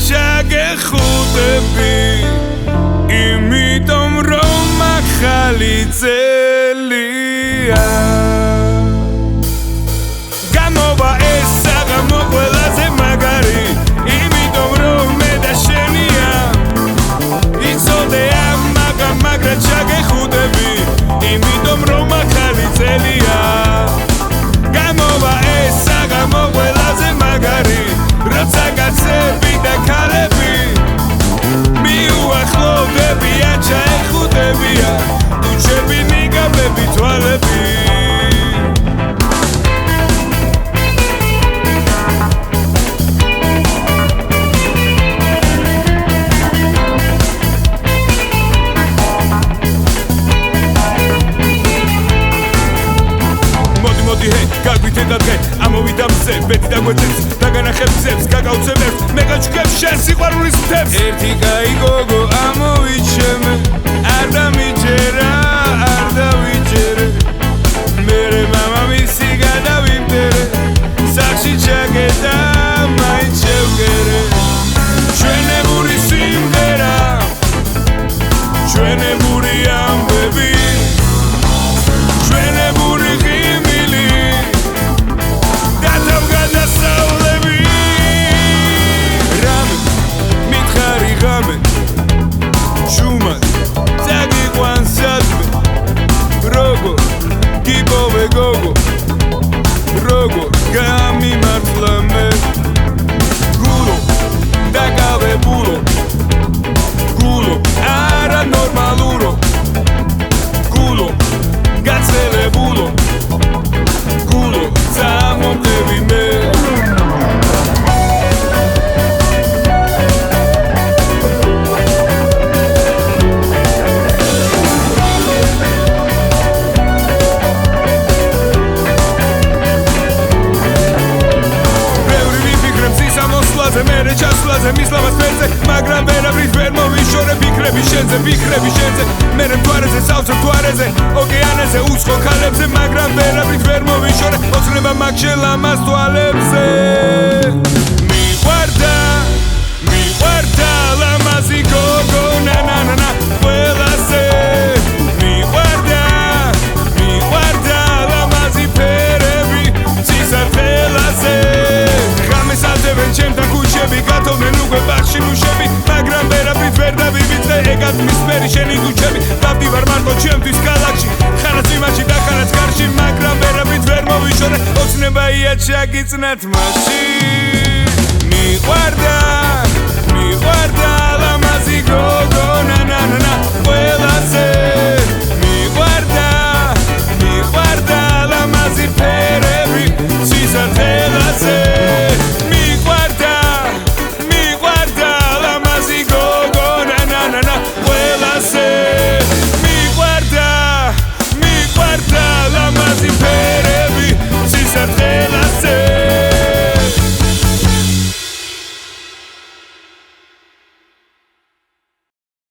ჩაგეხუტები იმიტომ რომ ახალი წელია გამოვა ეს საღამო ყველაზე მაგარი იმიტომ რომ მე და შენია იცოდე მაგრამ ჩაგეხუტები იმიტომ რომ ახალი წელია გამოვა ეს საღამო ყველაზე მაგარი როცა კაცები და ქალები მიუახლოვდებია ჩაეხუტებია უჩები ნიგაბები თვალები გაგვითენდა დღე ამოვიდა მზე ბედი დაგვეცებს დაგანახებს გაგაუცემებს მე გაჩქებს შენ სიყვარულის მთებს ერთი კაი გოგო ამოვიჩემე არ დამიჯერა არ დავიჯერე მერე მამამისი გადავიმტერე სახში ჩაგედა მაინც შევგერე ჩვენებური სიმღერა ჩვენებური ამბები ჩვენებური გოგო როგორ გამიმართლა მე გულო დაგავებულო გულო არანორმალურო გულო გაცელებულო გულო წამომდები მე მერე ჩასვლაზე მისლავას ფერზე მაგრამ ვერავის ვერ მოვიშორე ფიქრები შენზე მერე მთვარეზე სავსე მთვარეზე ოკეანეზე უცხო ქალებზე მაგრამ ვერავის ვერ მოვიშორე ოცნება მაგ შელამას თვალებზე მიყვარდა ლამაზი გოგო ნანანანა ყველაზე მიყვარდა ლამაზი ფერები ცისარტყელაზე ღამესადევენ ჩემთან ქუჩები გათოვნენ უკვე ბაღში ნუშები მაგრამ ვერაფრით ვერ დავივიწყე ეგად მისფერი შენი გუჩები დავდივარ მარტო ჩემთვის ქალაქში ხანაც იმაში და ხანაც გარში მაგრამ ვერაფრით ვერ მოვიშორე ოცნებაა ჩაგიწნათ მასში მიყვარდა ლამაზი გოგო ნანანანა ყველაზე